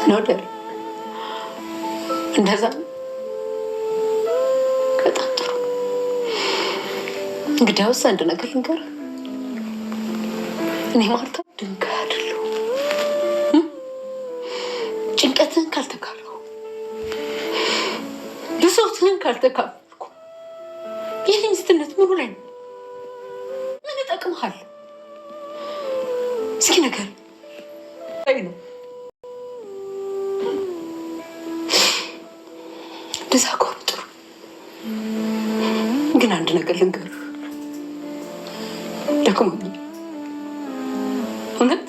ነው ደር እንደዛ ከጣጥሩ እንግዲያውስ አንድ ነገር ልንገር እኔ ማርታ ድንጋይ አይደለሁ ጭንቀትን ካልተካረው ብሶትን ካልተካፈልኩ የኔ ሚስትነት ሙሉ ላይ ምን ይጠቅምሃል እስኪ ነገር አይ ነው እንደዛ ከሆነ ጥሩ ግን አንድ ነገር ልንገር ደክሞኛል እውነት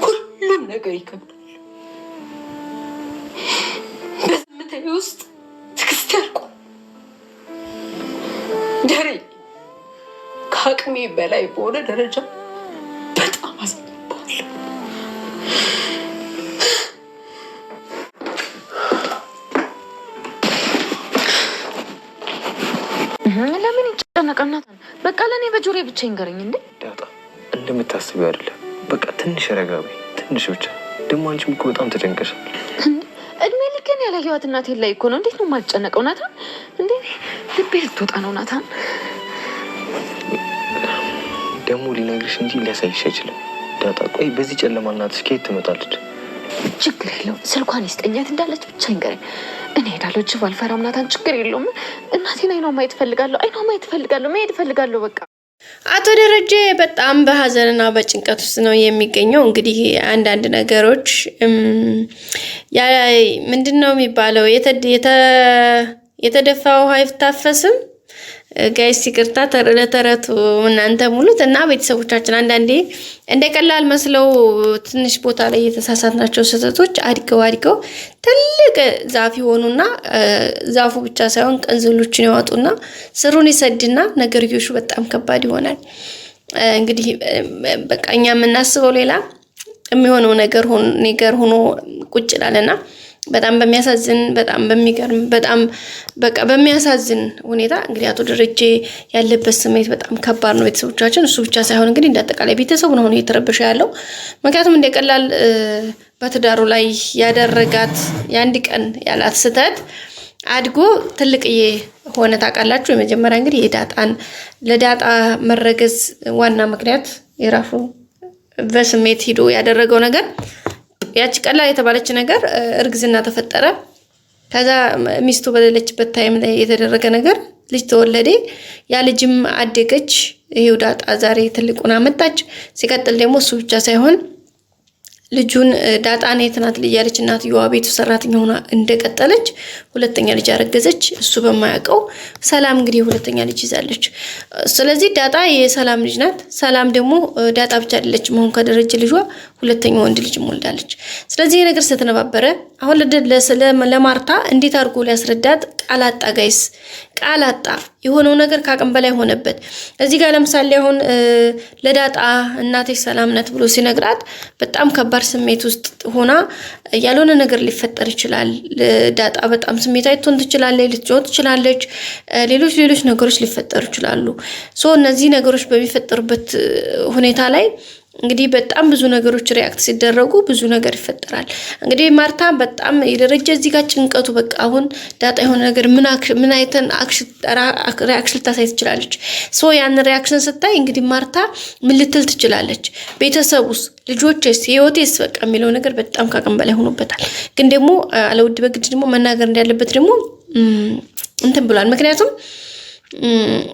ሁሉም ነገር ይከብዳል በዝምታዬ ውስጥ ትዕግስት ያልቁ ደሬ ከአቅሜ በላይ በሆነ ደረጃ በጣም አዝኜብሃለሁ ለምን ይጨነቀናል በቃ ለኔ በጆሮዬ ብቻ ይንገረኝ እንዴ ዳጣ እንደምታስቢው አይደለም በቃ ትንሽ ረጋቢ ትንሽ ብቻ ደግሞ አንቺም እኮ በጣም ተጨንቀሻል እድሜ ልኬን ያላየኋት እናቴ ላይ እኮ ነው እንዴት ነው የማልጨነቀው ናታን እንዴ ልቤ ልትወጣ ነው ናታን ደግሞ ሊነግርሽ እንጂ ሊያሳይሽ አይችልም ዳጣ ቆይ በዚህ ጨለማ እናትሽ ከየት ትመጣለች ችግር የለውም ስልኳን ይስጠኛት እንዳለች ብቻ ይንገረኝ እኔ ሄዳለሁ እጅ ባልፈራም ናታን ችግር የለውም እናቴን አይኗ ማየት እፈልጋለሁ መሄድ እፈልጋለሁ በቃ አቶ ደረጀ በጣም በሀዘንና በጭንቀት ውስጥ ነው የሚገኘው እንግዲህ አንዳንድ ነገሮች ምንድነው የሚባለው የተደፋው ውሃ አይታፈስም ጋይስ ይቅርታ ተረቱ እናንተ ሙሉት እና ቤተሰቦቻችን አንዳንዴ እንደቀላል መስለው ትንሽ ቦታ ላይ የተሳሳትናቸው ስህተቶች አድገው ትልቅ ዛፍ ይሆኑና ዛፉ ብቻ ሳይሆን ቀንዝሎችን ያወጡና ስሩን ይሰድና ነገርዮሹ በጣም ከባድ ይሆናል እንግዲህ በቃ እኛ የምናስበው ሌላ የሚሆነው ነገር ሆኖ ቁጭ ይላልና በጣም በሚያሳዝን በጣም በሚገርም በጣም በቃ በሚያሳዝን ሁኔታ እንግዲህ አቶ ደረጀ ያለበት ስሜት በጣም ከባድ ነው ቤተሰቦቻችን እሱ ብቻ ሳይሆን እንግዲህ እንደተቃላይ ቤተሰቡ ነው እየተረበሸ ያለው ምክንያቱም እንደቀላል በትዳሩ ላይ ያደረጋት የአንድ ቀን ያላት ስህተት አድጎ ትልቅዬ ሆነ ታውቃላችሁ የመጀመሪያ እንግዲህ ለዳጣ መረገዝ ዋና ምክንያት የራሱ በስሜት ሄዶ ያደረገው ነገር ያቺ ቀላል የተባለች ነገር እርግዝና ተፈጠረ ከዛ ሚስቱ በሌለችበት ታይም ላይ የተደረገ ነገር ልጅ ተወለደ ያ ልጅም አደገች ይሄው ዳጣ ዛሬ ትልቁን አመጣች ሲቀጥል ደግሞ እሱ ብቻ ሳይሆን ልጁን ዳጣን የትናት ልጅ ያለች እናትየዋ ቤቱ ሰራተኛ ሆና እንደቀጠለች ሁለተኛ ልጅ አረገዘች እሱ በማያውቀው ሰላም እንግዲህ ሁለተኛ ልጅ ይዛለች ስለዚህ ዳጣ የሰላም ልጅ ናት ሰላም ደግሞ ዳጣ ብቻ አይደለች መሆን ከደረጀ ልጇ ሁለተኛው ወንድ ልጅ ሞልዳለች ስለዚህ ነገር ስተነባበረ አሁን ለማርታ እንዴት አድርጎ ሊያስረዳት ቃላጣ ጋይስ ቃላጣ የሆነው ነገር ካቀም በላይ ሆነበት እዚህ ጋር ለምሳሌ አሁን ለዳጣ እናቴ ሰላም ናት ብሎ ሲነግራት በጣም ከባድ ስሜት ውስጥ ሆና ያልሆነ ነገር ሊፈጠር ይችላል ዳጣ በጣም ስሜታዊ ትሆን ትችላለች ልትጮህ ትችላለች ሌሎች ነገሮች ሊፈጠሩ ይችላሉ ሶ እነዚህ ነገሮች በሚፈጠሩበት ሁኔታ ላይ እንግዲህ በጣም ብዙ ነገሮች ሪአክት ሲደረጉ ብዙ ነገር ይፈጠራል እንግዲህ ማርታ በጣም የደረጀ እዚህ ጋር ጭንቀቱ በቃ አሁን ዳጣ የሆነ ነገር ምን አይተን ሪአክሽን ታሳይ ትችላለች ሶ ያን ሪአክሽን ስታይ እንግዲህ ማርታ ምን ልትል ትችላለች ቤተሰቡስ ልጆችስ ህይወቴስ በቃ የሚለው ነገር በጣም ካቀም በላይ ሆኖበታል ግን ደግሞ አለውድ በግድ ደግሞ መናገር እንዳለበት ደግሞ እንትን ብሏል ምክንያቱም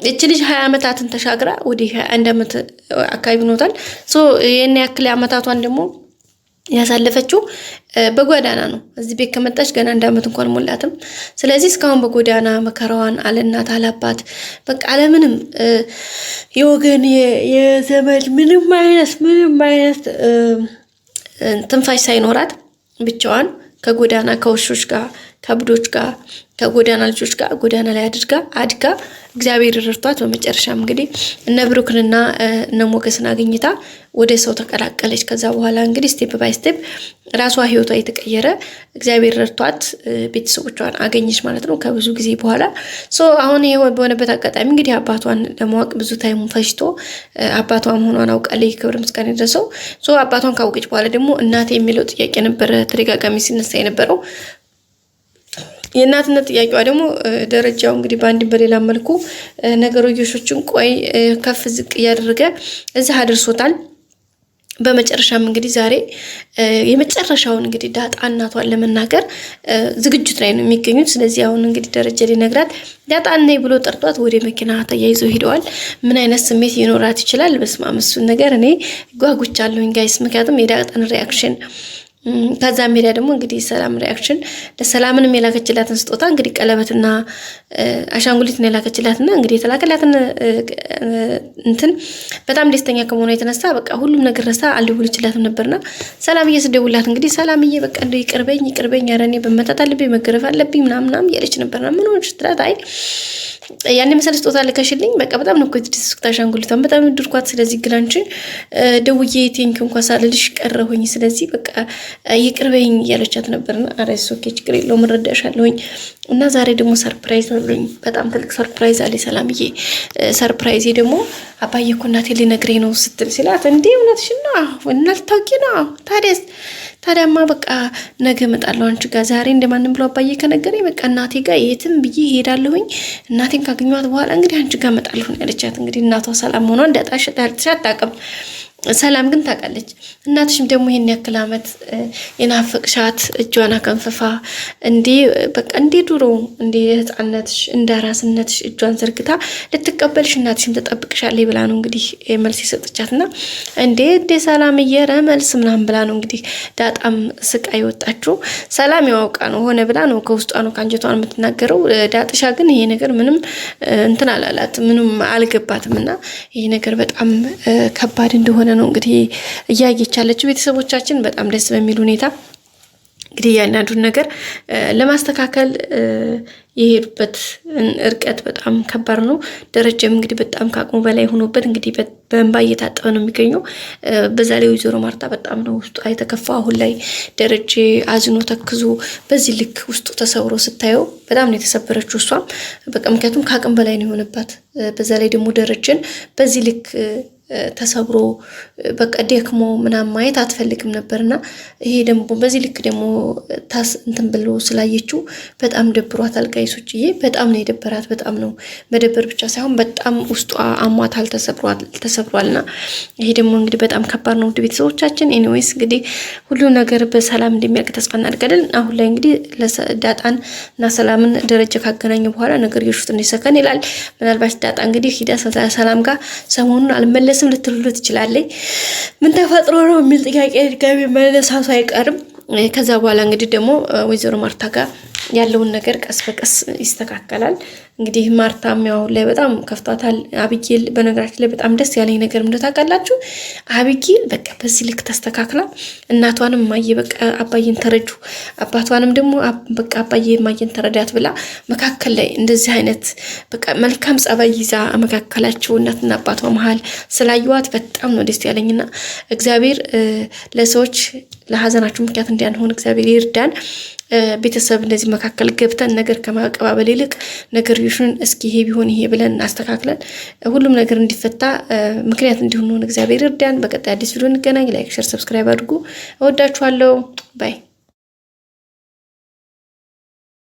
እቺ ልጅ 20 አመታትን ተሻግራ ወዲ 21 አመት አካባቢ ሆኗል ሶ የኔ ያክል አመታቷን ደግሞ ያሳለፈችው በጎዳና ነው እዚህ ቤት ከመጣች ገና 1 አመት እንኳን ሞላትም ስለዚህ እስካሁን በጎዳና መከራዋን አለናት አላባት በቃ አለምንም የወገን የዘመድ ምንም አይነት ትንፋሽ ሳይኖራት ብቻዋን ከጎዳና ከውሾች ጋር ከብዶች ጋር ከጎዳና ልጆች ጋር ጎዳና ላይ አድጋ እግዚአብሔር ረድቷት በመጨረሻም እንግዲህ እነ ብሩክንና እነ ሞገስን አግኝታ ወደ ሰው ተቀላቀለች። ከዛ በኋላ እንግዲህ ስቴፕ ባይ ስቴፕ ራሷ ህይወቷ የተቀየረ እግዚአብሔር ረድቷት ቤተሰቦቿን አገኘች ማለት ነው ከብዙ ጊዜ በኋላ። አሁን ይሄ በሆነበት አጋጣሚ እንግዲህ አባቷን ለማወቅ ብዙ ታይሙን ፈጅቶ አባቷ መሆኗን አውቃለች። ክብር ምስጋና ይድረሰው። አባቷን ካወቀች በኋላ ደግሞ እናቴ የሚለው ጥያቄ ነበረ ተደጋጋሚ ሲነሳ የነበረው። የእናትነት ጥያቄዋ ደግሞ ደረጃው እንግዲህ በአንድ በሌላ መልኩ ነገሮችን ቆይ ከፍ ዝቅ እያደረገ እዛ አድርሶታል። በመጨረሻም እንግዲህ ዛሬ የመጨረሻውን እንግዲህ ዳጣ እናቷን ለመናገር ዝግጅት ላይ ነው የሚገኙት። ስለዚህ አሁን እንግዲህ ደረጃ ሊነግራት ዳጣ ነይ ብሎ ጠርጧት ወደ መኪና ተያይዘው ሄደዋል። ምን አይነት ስሜት ይኖራት ይችላል? በስመ አብ እሱን ነገር እኔ ጓጉቻለሁኝ ጋይስ። ምክንያቱም የዳጣን ሪያክሽን ከዛ ሜዳ ደግሞ እንግዲህ ሰላም ሪያክሽን ለሰላምን የላከችላትን ስጦታ እንግዲህ ቀለበትና አሻንጉሊትን የላከችላትና እንግዲህ የተላከላትን እንትን በጣም ደስተኛ ከመሆኗ የተነሳ በቃ ሁሉም ነገር ረሳ አልደውልችላትም ነበርና ሰላምዬ ስደውላት እንግዲህ ሰላምዬ በቃ እንደው ይቅርበኝ ኧረ እኔ በመታት አለብኝ መገረፍ አለብኝ ምናምን እያለች ነበርና ምን ሆነሽ ትላት አይ ያኔ መሰለ ስጦታ ልከሽልኝ በቃ በጣም ነው እኮ የተደሰትኩት አሻንጉሊቷን በጣም ድርኳት። ስለዚህ ግን አንቺ ደውዬ ቴንክ እንኳን ሳልልሽ ቀረሁኝ። ስለዚህ በቃ ይቅርበኝ እያለቻት ነበርና ኧረ ኦኬ ችግር የለውም እረዳሻለሁኝ። እና ዛሬ ደግሞ ሰርፕራይዝ አለኝ፣ በጣም ትልቅ ሰርፕራይዝ አለ ሰላምዬ። ሰርፕራይዜ ደግሞ አባዬ እኮ እናቴ ሊነግረኝ ነው ስትል ሲላት እንዴ እውነትሽን ነው እናልታውቂ ነው ታዲያማ በቃ ነገ እመጣለሁ አንቺ ጋር። ዛሬ እንደማንም ብሎ አባዬ ከነገረኝ በቃ እናቴ ጋር የትም ብዬ ሄዳለሁኝ። እናቴን ካገኘኋት በኋላ እንግዲህ አንቺ ጋር እመጣለሁ ያለቻት። እንግዲህ እናቷ ሰላም ሆኗ እንዳጣሸት አታውቅም። ሰላም ግን ታውቃለች። እናትሽም ደግሞ ይሄን ያክል ዓመት የናፈቅሻት እጇን አከንፈፋ እንዴ በቃ እንዴ ድሮ እንዴ ህፃነትሽ እንደ ራስነትሽ እጇን ዘርግታ ልትቀበልሽ እናትሽም ተጠብቅሻለች ብላ ነው እንግዲህ መልስ የሰጠቻትና እንዴ ሰላም እየረ መልስ ምናምን ብላ ነው እንግዲህ ዳጣም ስቃ ይወጣችሁ። ሰላም ያውቃ ነው ሆነ ብላ ነው ከውስጧ ነው ከአንጀቷ ነው የምትናገረው። ዳጥሻ ግን ይሄ ነገር ምንም እንትን አላላት ምንም አልገባትምና ይሄ ነገር በጣም ከባድ እንደሆነ ነው እንግዲህ እያየች ያለችው። ቤተሰቦቻችን በጣም ደስ በሚል ሁኔታ እንግዲህ ያንዳንዱን ነገር ለማስተካከል የሄዱበት እርቀት በጣም ከባድ ነው። ደረጃም እንግዲህ በጣም ከአቅሙ በላይ ሆኖበት እንግዲህ በእንባ እየታጠበ ነው የሚገኘው። በዛ ላይ ወይዘሮ ማርታ በጣም ነው ውስጡ የተከፋ። አሁን ላይ ደረጀ አዝኖ ተክዞ በዚህ ልክ ውስጡ ተሰብሮ ስታየው በጣም ነው የተሰበረችው እሷም በቃ ምክንያቱም ከአቅም በላይ ነው የሆነባት። በዛ ላይ ደግሞ ደረጀን በዚህ ልክ ተሰብሮ በቃ ደክሞ ምናምን ማየት አትፈልግም ነበርና ይሄ ደግሞ በዚህ ልክ ደግሞ እንትን ብሎ ስላየችው በጣም ደብሯታል። ጋይሶችዬ በጣም ነው የደበራት። በጣም ነው መደበር ብቻ ሳይሆን በጣም ውስጧ አሟታል፣ ተሰብሯልና ይሄ ደግሞ እንግዲህ በጣም ከባድ ነው። ውድ ቤተሰቦቻችን ኤኒዌይስ እንግዲህ ሁሉ ነገር በሰላም እንደሚያልቅ ተስፋ እናደርጋለን። አሁን ላይ እንግዲህ ዳጣን እና ሰላምን ደረጃ ካገናኘ በኋላ ነገር የሹት እንደሰከን ይላል። ምናልባት ዳጣ እንግዲህ ሂዳ ሰላም ጋር ሰሞኑን አልመለስም ልትሉ ትችላለች። ምን ተፈጥሮ ነው የሚል ጥያቄ ድጋሚ መለሳቱ አይቀርም። ከዛ በኋላ እንግዲህ ደግሞ ወይዘሮ ማርታ ጋር ያለውን ነገር ቀስ በቀስ ይስተካከላል። እንግዲህ ማርታም ያው ላይ በጣም ከፍቷታል። አቢጌል በነገራችን ላይ በጣም ደስ ያለኝ ነገር ምንድነው ታውቃላችሁ? አቢጌል በቃ በዚህ ልክ ተስተካክላ እናቷንም ማየ በቃ አባዬን ተረጁ አባቷንም ደግሞ በቃ አባዬ ማየን ተረዳት ብላ መካከል ላይ እንደዚህ አይነት በቃ መልካም ጸባይ ይዛ መካከላቸው እናትና አባቷ መሀል ስላየዋት በጣም ነው ደስ ያለኝና እግዚአብሔር ለሰዎች ለሀዘናችሁ ምክንያት እንዲያንሆን እግዚአብሔር ይርዳን። ቤተሰብ እንደዚህ መካከል ገብተን ነገር ከማቀባበል ይልቅ ነገር ይሹን እስኪ ይሄ ቢሆን ይሄ ብለን አስተካክለን ሁሉም ነገር እንዲፈታ ምክንያት እንዲሆን እግዚአብሔር ይርዳን። በቀጣይ አዲስ ቪዲዮ እንገናኝ። ላይክ፣ ሼር፣ ሰብስክራይብ አድርጉ። እወዳችኋለሁ። ባይ